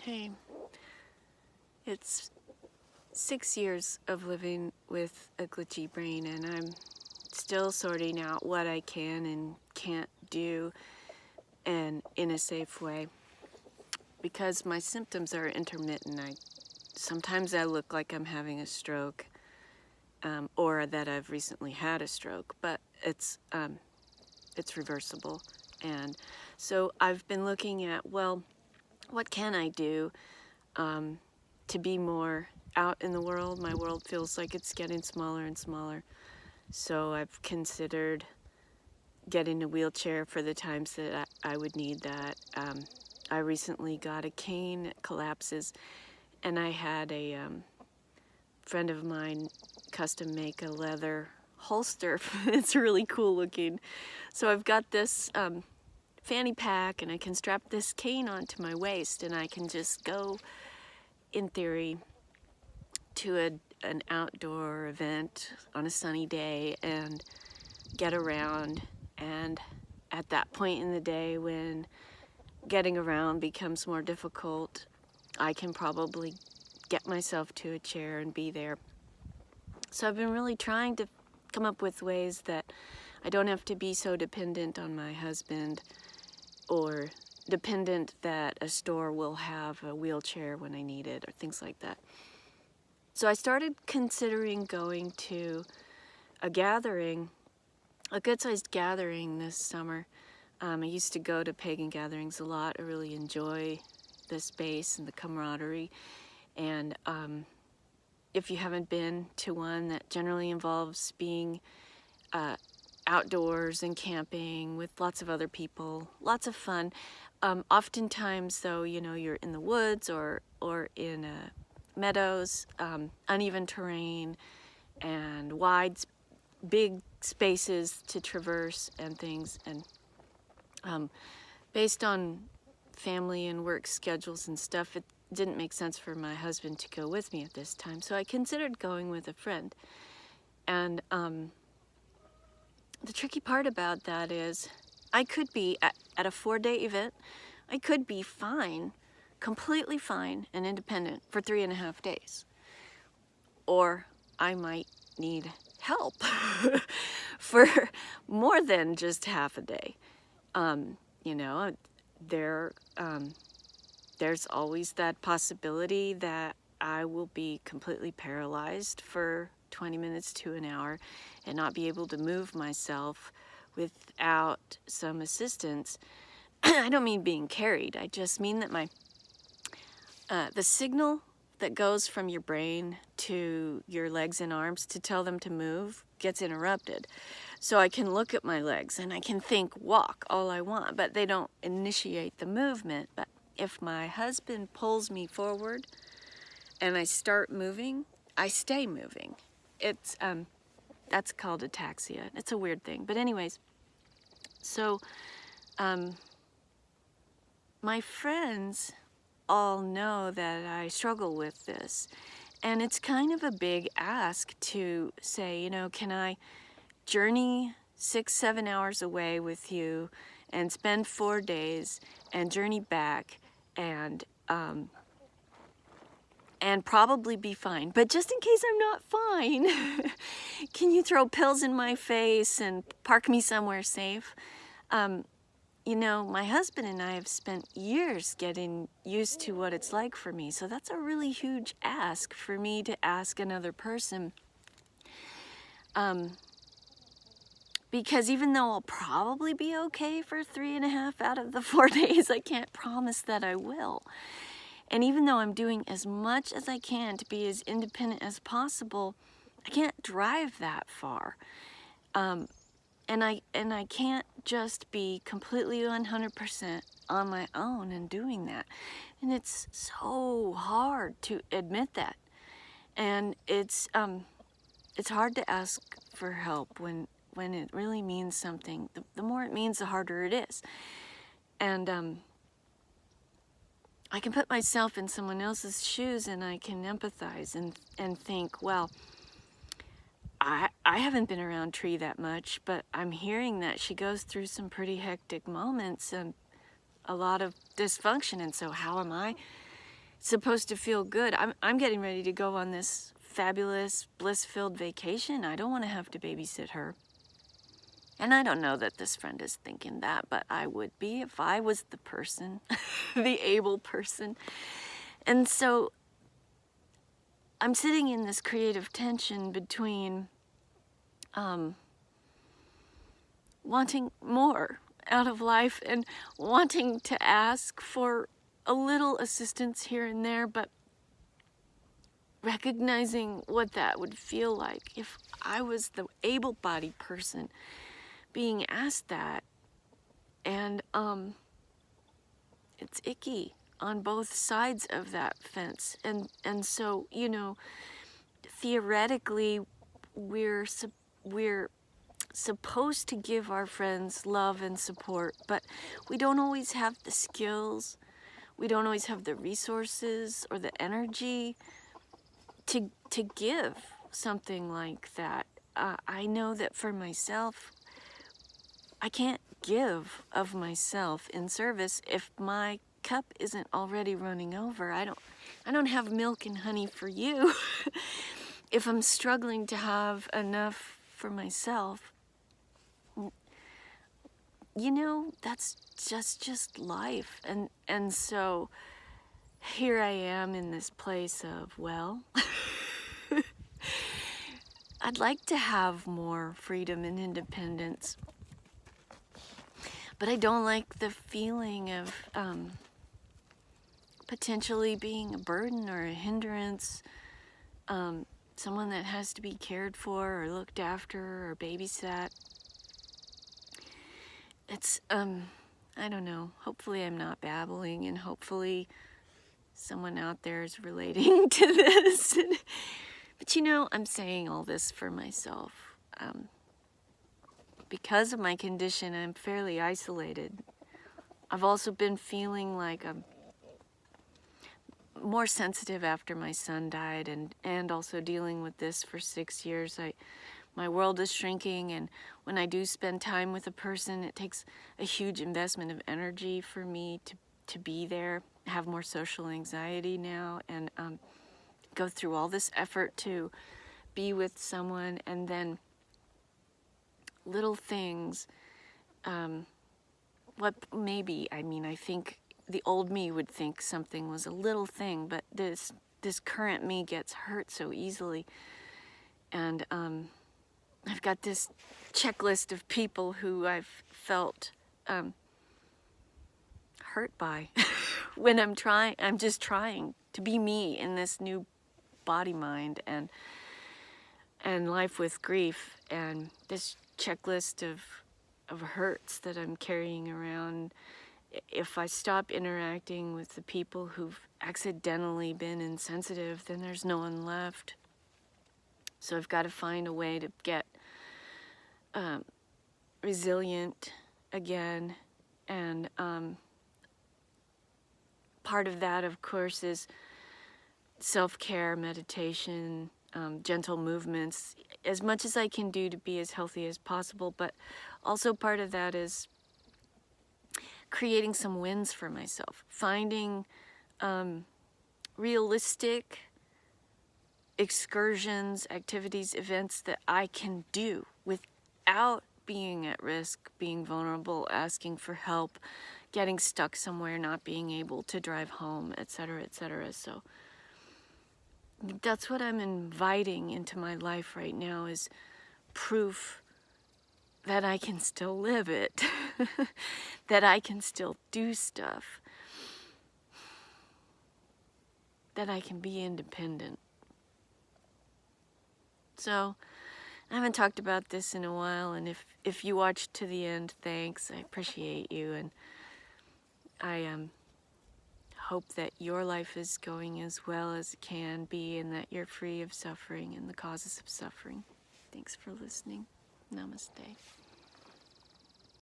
Okay. It's 6 years of living with a glitchy brain, and I'm still sorting out what I can and can't do and in a safe way, because my symptoms are intermittent. Sometimes I look like I'm having a stroke, or that I've recently had a stroke, but it's reversible. And so I've been looking at, well, what can I do to be more out in the world? My world feels like it's getting smaller and smaller. So I've considered getting a wheelchair for the times that I would need that. I recently got a cane that collapses, and I had a friend of mine custom make a leather holster. It's really cool looking. So I've got this fanny pack, and I can strap this cane onto my waist, and I can just go, in theory, to an outdoor event on a sunny day and get around. And at that point in the day when getting around becomes more difficult, I can probably get myself to a chair and be there. So I've been really trying to come up with ways that I don't have to be so dependent on my husband, or dependent that a store will have a wheelchair when I need it, or things like that. So I started considering going to a gathering, a good-sized gathering this summer. I used to go to pagan gatherings a lot. I really enjoy the space and the camaraderie. And if you haven't been to one, that generally involves being outdoors and camping with lots of other people, lots of fun. Oftentimes, though, you know, you're in the woods or in meadows, uneven terrain, and big spaces to traverse and things. And based on family and work schedules and stuff, it didn't make sense for my husband to go with me at this time. So I considered going with a friend. And the tricky part about that is I could be at a 4-day event. I could be fine, completely fine and independent for 3.5 days. Or I might need help for more than just half a day. You know, there's always that possibility that I will be completely paralyzed for 20 minutes to an hour and not be able to move myself without some assistance. I don't mean being carried. I just mean that the signal that goes from your brain to your legs and arms to tell them to move gets interrupted. So I can look at my legs and I can think walk all I want, but they don't initiate the movement. But if my husband pulls me forward and I start moving, I stay moving. It's that's called ataxia. It's a weird thing. But anyways, so my friends all know that I struggle with this. And it's kind of a big ask to say, you know, can I journey 6-7 hours away with you and spend 4 days and journey back and probably be fine. But just in case I'm not fine, can you throw pills in my face and park me somewhere safe? You know, my husband and I have spent years getting used to what it's like for me. So that's a really huge ask for me to ask another person. Because even though I'll probably be okay for 3.5 out of the 4 days, I can't promise that I will. And even though I'm doing as much as I can to be as independent as possible, I can't drive that far. And I can't just be completely 100% on my own and doing that. And it's so hard to admit that. And it's hard to ask for help when it really means something. The more it means, the harder it is. And I can put myself in someone else's shoes and I can empathize and think, well, I haven't been around Tree that much, but I'm hearing that she goes through some pretty hectic moments and a lot of dysfunction. And so how am I supposed to feel good. I'm getting ready to go on this fabulous, bliss-filled vacation. I don't want to have to babysit her. And I don't know that this friend is thinking that, but I would be if I was the person, the able person. And so I'm sitting in this creative tension between wanting more out of life and wanting to ask for a little assistance here and there, but recognizing what that would feel like if I was the able-bodied person being asked that. And it's icky on both sides of that fence. And so, you know, theoretically, we're supposed to give our friends love and support, but we don't always have the skills, we don't always have the resources or the energy to give something like that. I know that for myself, I can't give of myself in service if my cup isn't already running over. I don't have milk and honey for you. If I'm struggling to have enough for myself, you know, that's just life. And so here I am in this place of, well, I'd like to have more freedom and independence, but I don't like the feeling of potentially being a burden or a hindrance, someone that has to be cared for or looked after or babysat. It's, I don't know, hopefully I'm not babbling, and hopefully someone out there is relating to this. But you know, I'm saying all this for myself. Because of my condition, I'm fairly isolated. I've also been feeling like I'm more sensitive after my son died, and also dealing with this for 6 years. My world is shrinking, and when I do spend time with a person, it takes a huge investment of energy for me to be there. I have more social anxiety now, and go through all this effort to be with someone, and then little things, what maybe, I mean, I think the old me would think something was a little thing, but this current me gets hurt so easily. And I've got this checklist of people who I've felt hurt by when I'm just trying to be me in this new body, mind, and life with grief, and this checklist of hurts that I'm carrying around. If I stop interacting with the people who've accidentally been insensitive, then there's no one left. So I've got to find a way to get resilient again. And part of that, of course, is self-care, meditation, gentle movements, as much as I can do to be as healthy as possible. But also part of that is creating some wins for myself, finding realistic excursions, activities, events that I can do without being at risk, being vulnerable, asking for help, getting stuck somewhere, not being able to drive home, etc., etc. So that's what I'm inviting into my life right now, is proof that I can still live it, that I can still do stuff, that I can be independent. So I haven't talked about this in a while, and if you watched to the end, thanks. I appreciate you, and I hope that your life is going as well as it can be, and that you're free of suffering and the causes of suffering. Thanks for listening. Namaste.